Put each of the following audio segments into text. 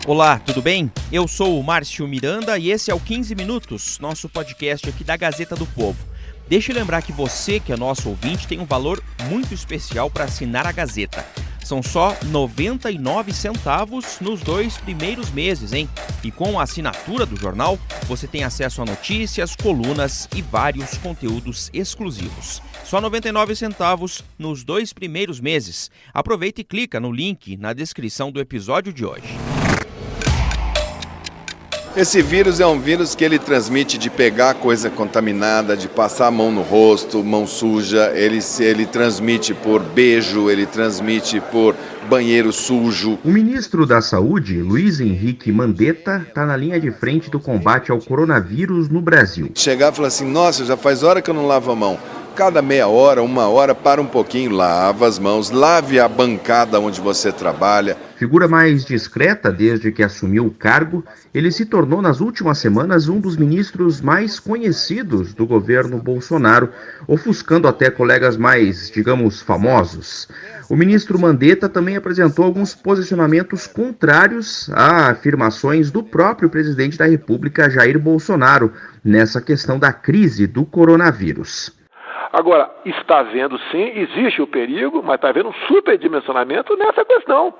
Olá, tudo bem? Eu sou o Márcio Miranda e esse é o 15 Minutos, nosso podcast aqui da Gazeta do Povo. Deixa eu lembrar que você, que é nosso ouvinte, tem um valor muito especial para assinar a Gazeta. São só 99 centavos nos 2 primeiros meses, hein? E com a assinatura do jornal, você tem acesso a notícias, colunas e vários conteúdos exclusivos. Só 99 centavos nos 2 primeiros meses. Aproveita e clica no link na descrição do episódio de hoje. Esse vírus é um vírus que ele transmite de pegar coisa contaminada, de passar a mão no rosto, mão suja, ele transmite por beijo, ele transmite por banheiro sujo. O ministro da Saúde, Luiz Henrique Mandetta, está na linha de frente do combate ao coronavírus no Brasil. Chegar e falar assim, nossa, já faz hora que eu não lavo a mão. Cada meia hora, uma hora, para um pouquinho, lava as mãos, lave a bancada onde você trabalha. Figura mais discreta desde que assumiu o cargo, ele se tornou nas últimas semanas um dos ministros mais conhecidos do governo Bolsonaro, ofuscando até colegas mais, digamos, famosos. O ministro Mandetta também apresentou alguns posicionamentos contrários a afirmações do próprio presidente da República, Jair Bolsonaro, nessa questão da crise do coronavírus. Agora, está havendo sim, existe o perigo, mas está havendo um superdimensionamento nessa questão.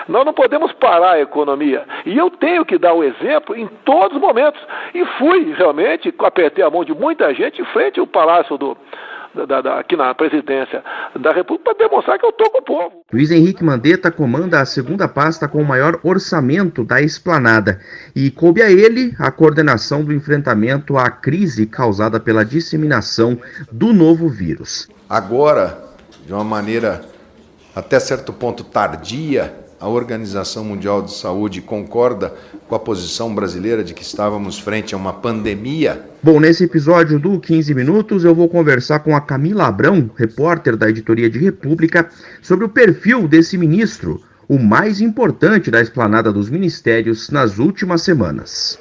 Nós não podemos parar a economia. E eu tenho que dar o exemplo em todos os momentos. E fui, realmente, apertei a mão de muita gente em frente ao Palácio aqui na presidência da República para demonstrar que eu estou com o povo. Luiz Henrique Mandetta comanda a segunda pasta com o maior orçamento da Esplanada e coube a ele a coordenação do enfrentamento à crise causada pela disseminação do novo vírus. Agora, de uma maneira até certo ponto tardia, a Organização Mundial de Saúde concorda com a posição brasileira de que estávamos frente a uma pandemia. Bom, nesse episódio do 15 Minutos eu vou conversar com a Camila Abrão, repórter da Editoria de República, sobre o perfil desse ministro, o mais importante da esplanada dos ministérios nas últimas semanas.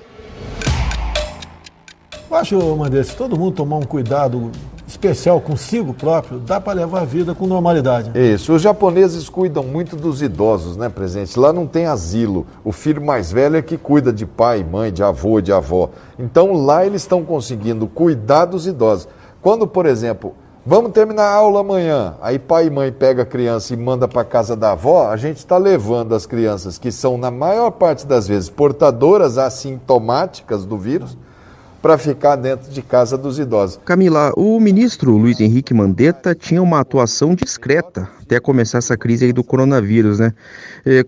Eu acho, Mandetta, se todo mundo tomar um cuidado especial consigo próprio, dá para levar a vida com normalidade. Isso, os japoneses cuidam muito dos idosos, né, presidente? Lá não tem asilo, o filho mais velho é que cuida de pai, mãe, de avô, de avó. Então lá eles estão conseguindo cuidar dos idosos. Quando, por exemplo, vamos terminar a aula amanhã, aí pai e mãe pega a criança e manda para casa da avó, a gente está levando as crianças que são, na maior parte das vezes, portadoras assintomáticas do vírus, para ficar dentro de casa dos idosos. Camila, o ministro Luiz Henrique Mandetta tinha uma atuação discreta até começar essa crise aí do coronavírus, né?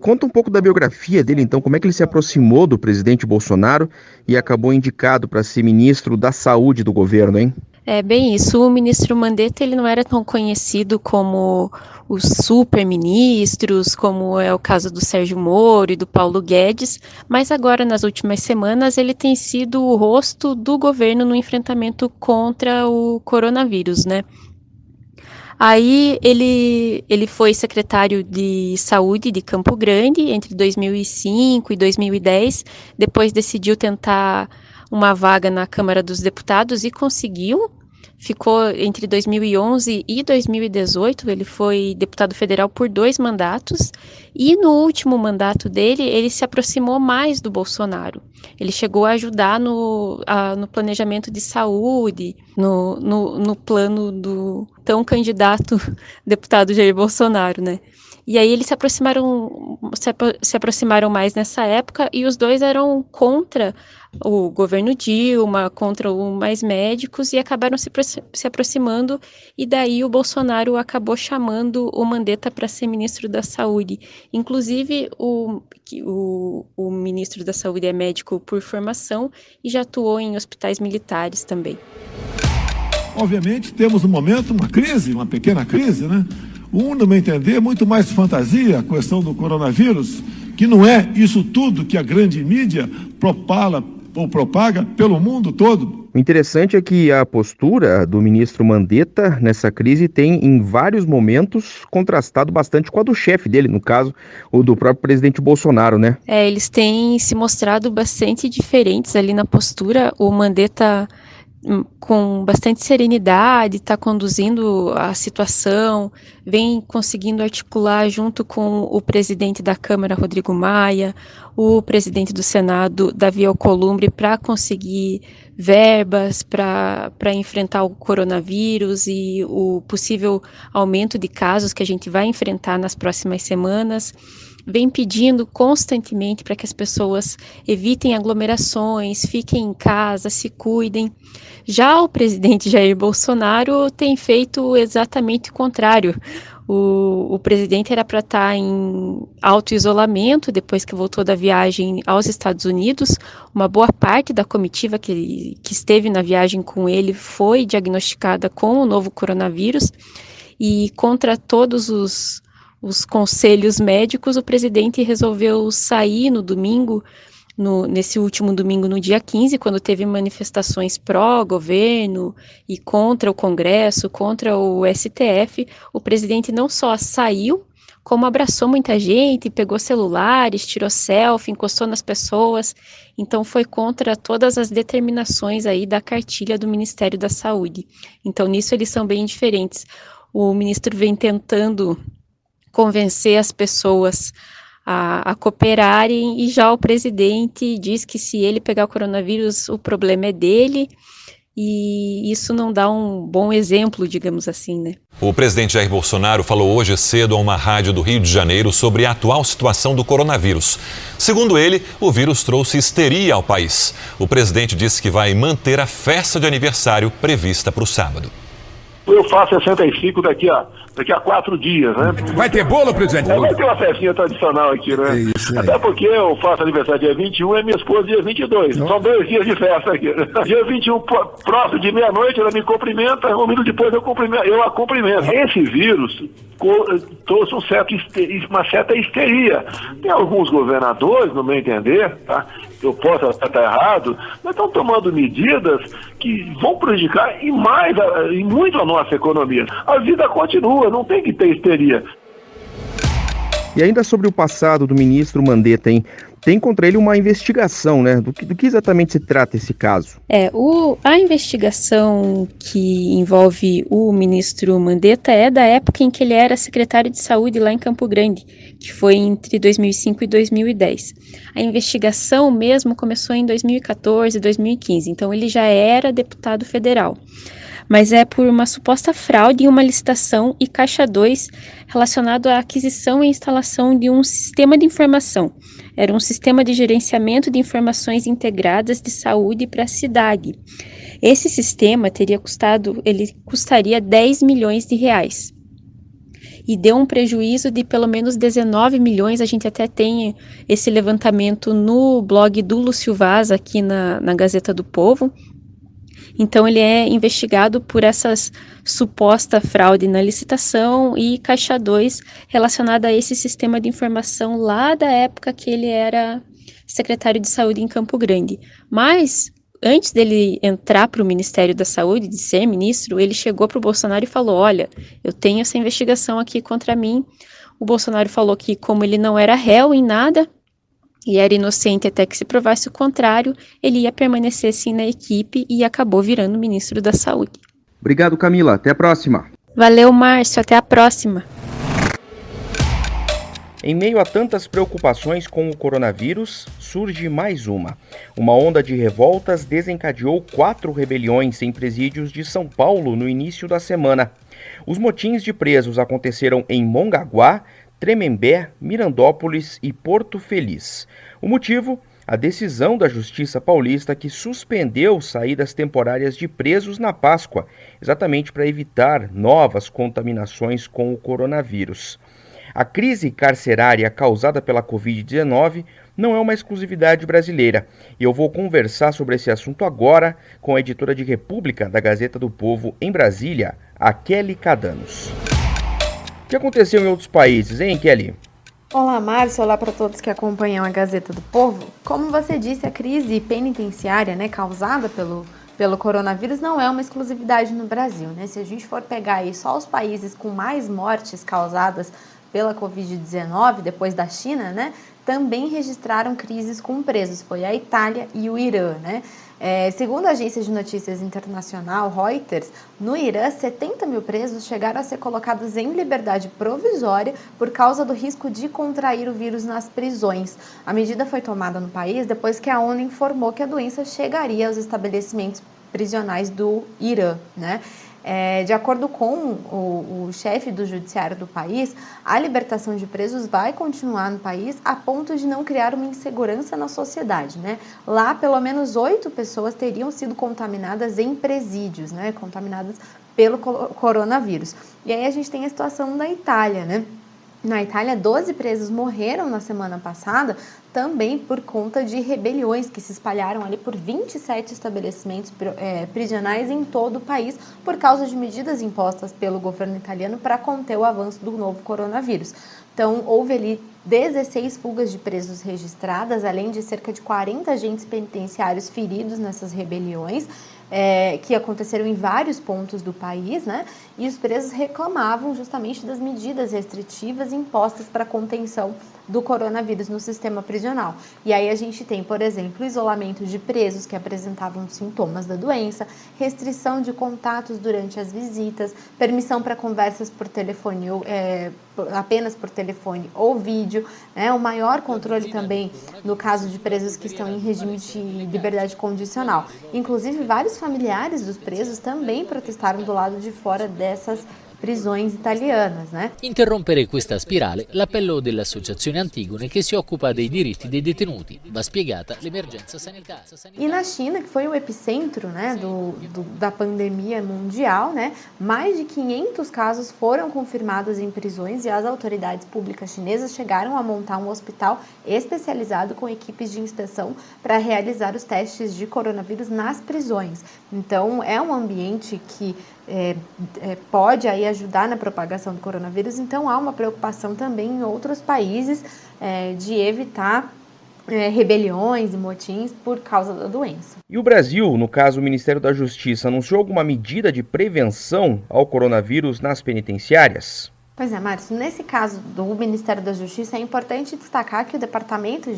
Conta um pouco da biografia dele, então, como é que ele se aproximou do presidente Bolsonaro e acabou indicado para ser ministro da Saúde do governo, hein? É bem isso, o ministro Mandetta ele não era tão conhecido como os superministros, como é o caso do Sérgio Moro e do Paulo Guedes, mas agora nas últimas semanas ele tem sido o rosto do governo no enfrentamento contra o coronavírus, né? Aí ele foi secretário de Saúde de Campo Grande entre 2005 e 2010, depois decidiu tentar uma vaga na Câmara dos Deputados e conseguiu. Ficou entre 2011 e 2018, ele foi deputado federal por 2 mandatos e no último mandato dele, ele se aproximou mais do Bolsonaro. Ele chegou a ajudar no planejamento de saúde, no plano do tão candidato deputado Jair Bolsonaro, né? E aí eles se aproximaram mais nessa época e os dois eram contra o governo Dilma, contra o Mais Médicos e acabaram se aproximando e daí o Bolsonaro acabou chamando o Mandetta para ser ministro da Saúde. Inclusive o ministro da Saúde é médico por formação e já atuou em hospitais militares também. Obviamente temos no momento uma crise, uma pequena crise, né? No meu entender, é muito mais fantasia a questão do coronavírus, que não é isso tudo que a grande mídia propaga pelo mundo todo. O interessante é que a postura do ministro Mandetta nessa crise tem, em vários momentos, contrastado bastante com a do chefe dele, no caso, o do próprio presidente Bolsonaro, né? Eles têm se mostrado bastante diferentes ali na postura. O Mandetta com bastante serenidade, está conduzindo a situação, vem conseguindo articular junto com o presidente da Câmara, Rodrigo Maia, o presidente do Senado, Davi Alcolumbre, para conseguir verbas para enfrentar o coronavírus e o possível aumento de casos que a gente vai enfrentar nas próximas semanas. Vem pedindo constantemente para que as pessoas evitem aglomerações, fiquem em casa, se cuidem. Já o presidente Jair Bolsonaro tem feito exatamente o contrário. O presidente era para estar em auto-isolamento depois que voltou da viagem aos Estados Unidos. Uma boa parte da comitiva que esteve na viagem com ele foi diagnosticada com o novo coronavírus e contra todos os conselhos médicos, o presidente resolveu sair no domingo, nesse último domingo, no dia 15, quando teve manifestações pró-governo e contra o Congresso, contra o STF. O presidente não só saiu, como abraçou muita gente, pegou celulares, tirou selfie, encostou nas pessoas. Então foi contra todas as determinações aí da cartilha do Ministério da Saúde. Então nisso eles são bem diferentes. O ministro vem tentando convencer as pessoas a cooperarem, e já o presidente diz que se ele pegar o coronavírus, o problema é dele, e isso não dá um bom exemplo, digamos assim, né? O presidente Jair Bolsonaro falou hoje cedo a uma rádio do Rio de Janeiro sobre a atual situação do coronavírus. Segundo ele, o vírus trouxe histeria ao país. O presidente disse que vai manter a festa de aniversário prevista para o sábado. Eu faço 65 daqui a 4 dias, né? Vai ter bolo, presidente? Vai ter uma festinha tradicional aqui, né? É isso aí. Até porque eu faço aniversário dia 21 e minha esposa dia 22. Não. São 2 dias de festa aqui. Dia 21, próximo de meia-noite, ela me cumprimenta, um minuto depois eu a cumprimento. Esse vírus trouxe uma certa histeria. Tem alguns governadores, no meu entender, tá? Eu posso estar errado, mas estão tomando medidas que vão prejudicar e muito a nossa economia. A vida continua, não tem que ter histeria. E ainda sobre o passado do ministro Mandetta, tem contra ele uma investigação, né? Do que exatamente se trata esse caso? A investigação que envolve o ministro Mandetta é da época em que ele era secretário de saúde lá em Campo Grande, que foi entre 2005 e 2010. A investigação mesmo começou em 2014, 2015, então ele já era deputado federal. Mas é por uma suposta fraude em uma licitação e Caixa 2 relacionado à aquisição e instalação de um sistema de informação. Era um sistema de gerenciamento de informações integradas de saúde para a cidade. Esse sistema custaria 10 milhões de reais. E deu um prejuízo de pelo menos 19 milhões, a gente até tem esse levantamento no blog do Lúcio Vaz, aqui na Gazeta do Povo. Então ele é investigado por essas suposta fraude na licitação e Caixa 2 relacionada a esse sistema de informação lá da época que ele era secretário de saúde em Campo Grande. Mas antes dele entrar para o Ministério da Saúde, de ser ministro, ele chegou para o Bolsonaro e falou: olha, eu tenho essa investigação aqui contra mim. O Bolsonaro falou que como ele não era réu em nada, e era inocente até que se provasse o contrário, ele ia permanecer sim na equipe e acabou virando ministro da Saúde. Obrigado, Camila. Até a próxima. Valeu, Márcio. Até a próxima. Em meio a tantas preocupações com o coronavírus, surge mais uma. Uma onda de revoltas desencadeou 4 rebeliões em presídios de São Paulo no início da semana. Os motins de presos aconteceram em Mongaguá, Tremembé, Mirandópolis e Porto Feliz. O motivo? A decisão da Justiça Paulista que suspendeu saídas temporárias de presos na Páscoa, exatamente para evitar novas contaminações com o coronavírus. A crise carcerária causada pela Covid-19 não é uma exclusividade brasileira. E eu vou conversar sobre esse assunto agora com a editora de República da Gazeta do Povo em Brasília, a Kelly Cadanos. O que aconteceu em outros países, hein, Kelly? Olá, Márcio. Olá para todos que acompanham a Gazeta do Povo. Como você disse, a crise penitenciária, causada pelo coronavírus não é uma exclusividade no Brasil, Se a gente for pegar aí só os países com mais mortes causadas pela Covid-19, depois da China, né, também registraram crises com presos, foi a Itália e o Irã, né? Segundo a agência de notícias internacional Reuters, no Irã, 70 mil presos chegaram a ser colocados em liberdade provisória por causa do risco de contrair o vírus nas prisões. A medida foi tomada no país depois que a ONU informou que a doença chegaria aos estabelecimentos prisionais do Irã, né? De acordo com o chefe do judiciário do país, a libertação de presos vai continuar no país a ponto de não criar uma insegurança na sociedade, né? Lá, pelo menos 8 pessoas teriam sido contaminadas em presídios, né? Contaminadas pelo coronavírus. E aí a gente tem a situação da Itália, né? Na Itália, 12 presos morreram na semana passada, também por conta de rebeliões que se espalharam ali por 27 estabelecimentos prisionais em todo o país, por causa de medidas impostas pelo governo italiano para conter o avanço do novo coronavírus. Então, houve ali 16 fugas de presos registradas, além de cerca de 40 agentes penitenciários feridos nessas rebeliões, que aconteceram em vários pontos do país, né? E os presos reclamavam justamente das medidas restritivas impostas para a contenção do coronavírus no sistema prisional. E aí a gente tem, por exemplo, isolamento de presos que apresentavam sintomas da doença, restrição de contatos durante as visitas, permissão para conversas por telefone, apenas por telefone ou vídeo, né? O maior controle também no caso de presos que estão em regime de liberdade condicional. Inclusive, vários familiares dos presos também protestaram do lado de fora dessas prisões italianas, né? Interrompere questa spirale, l'appello dell'Associazione Antigone che si occupa dei diritti dei detenuti. Va spiegata l'emergenza sanitária. E na China, que foi o epicentro, né, da pandemia mundial, né, mais de 500 casos foram confirmados em prisões e as autoridades públicas chinesas chegaram a montar um hospital especializado com equipes de inspeção para realizar os testes de coronavírus nas prisões. Então, é um ambiente que pode aí ajudar na propagação do coronavírus, então há uma preocupação também em outros países de evitar rebeliões e motins por causa da doença. E o Brasil, no caso o Ministério da Justiça, anunciou alguma medida de prevenção ao coronavírus nas penitenciárias? Pois é, Márcio, nesse caso do Ministério da Justiça é importante destacar que o Departamento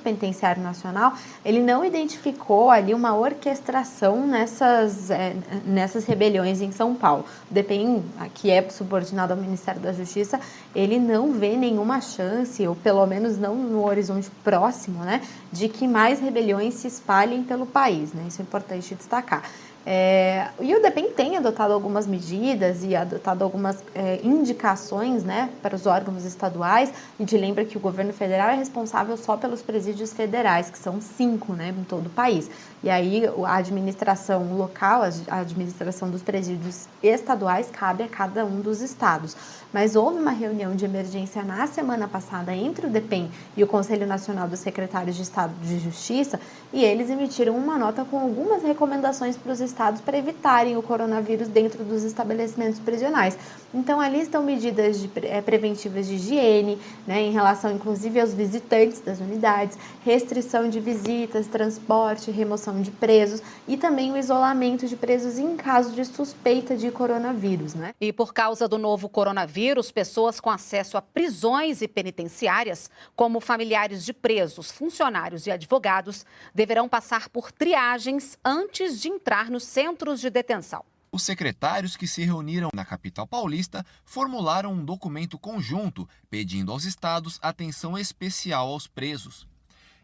Penitenciário Nacional, ele não identificou ali uma orquestração nessas rebeliões em São Paulo. O DPEM, que é subordinado ao Ministério da Justiça, ele não vê nenhuma chance, ou pelo menos não no horizonte próximo, né, de que mais rebeliões se espalhem pelo país, né? Isso é importante destacar. E o DPEM tem adotado algumas medidas e adotado algumas indicações, né, para os órgãos estaduais. A gente lembra que o governo federal é responsável só pelos presídios federais, que são 5, né, em todo o país. E aí a administração local, a administração dos presídios estaduais cabe a cada um dos estados. Mas houve uma reunião de emergência na semana passada entre o DPEM e o Conselho Nacional dos Secretários de Estado de Justiça, e eles emitiram uma nota com algumas recomendações para os estados para evitarem o coronavírus dentro dos estabelecimentos prisionais. Então, ali estão medidas preventivas de higiene, né, em relação, inclusive, aos visitantes das unidades, restrição de visitas, transporte, remoção de presos e também o isolamento de presos em caso de suspeita de coronavírus, né? E por causa do novo coronavírus, pessoas com acesso a prisões e penitenciárias, como familiares de presos, funcionários e advogados, deverão passar por triagens antes de entrar nos centros de detenção. Os secretários que se reuniram na capital paulista formularam um documento conjunto pedindo aos estados atenção especial aos presos.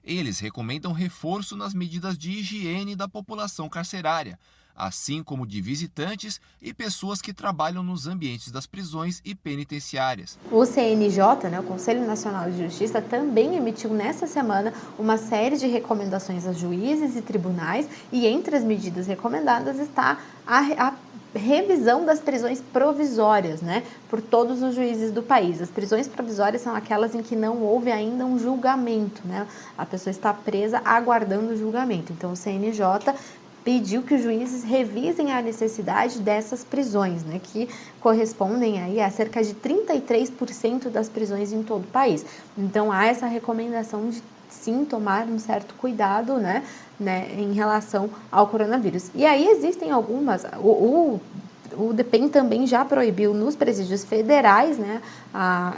Eles recomendam reforço nas medidas de higiene da população carcerária, assim como de visitantes e pessoas que trabalham nos ambientes das prisões e penitenciárias. O CNJ, o Conselho Nacional de Justiça, também emitiu nessa semana uma série de recomendações a juízes e tribunais, e entre as medidas recomendadas está a revisão das prisões provisórias, né, por todos os juízes do país. As prisões provisórias são aquelas em que não houve ainda um julgamento, né? A pessoa está presa aguardando o julgamento. Então, o CNJ pediu que os juízes revisem a necessidade dessas prisões, né, que correspondem aí a cerca de 33% das prisões em todo o país. Então, há essa recomendação de sim tomar um certo cuidado, né, em relação ao coronavírus. E aí existem algumas... O o DEPEN também já proibiu nos presídios federais, né,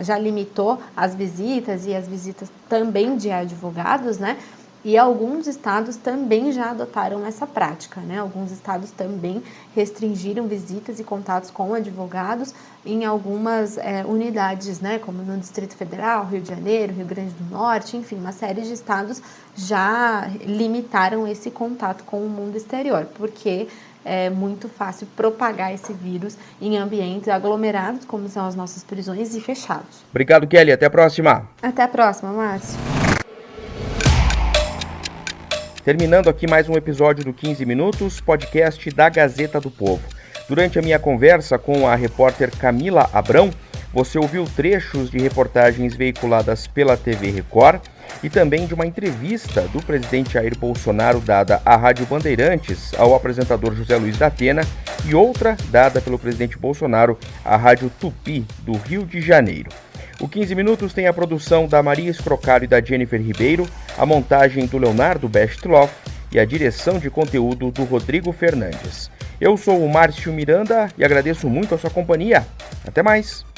já limitou as visitas e as visitas também de advogados, né, e alguns estados também já adotaram essa prática, né, alguns estados também restringiram visitas e contatos com advogados em algumas unidades, né, como no Distrito Federal, Rio de Janeiro, Rio Grande do Norte, enfim, uma série de estados já limitaram esse contato com o mundo exterior, porque é muito fácil propagar esse vírus em ambientes aglomerados, como são as nossas prisões, e fechados. Obrigado, Kelly. Até a próxima. Até a próxima, Márcio. Terminando aqui mais um episódio do 15 Minutos, podcast da Gazeta do Povo. Durante a minha conversa com a repórter Camila Abrão, você ouviu trechos de reportagens veiculadas pela TV Record e também de uma entrevista do presidente Jair Bolsonaro dada à Rádio Bandeirantes ao apresentador José Luiz da Atena e outra dada pelo presidente Bolsonaro à Rádio Tupi, do Rio de Janeiro. O 15 Minutos tem a produção da Maria Escrocaro e da Jennifer Ribeiro, a montagem do Leonardo Bestloff e a direção de conteúdo do Rodrigo Fernandes. Eu sou o Márcio Miranda e agradeço muito a sua companhia. Até mais!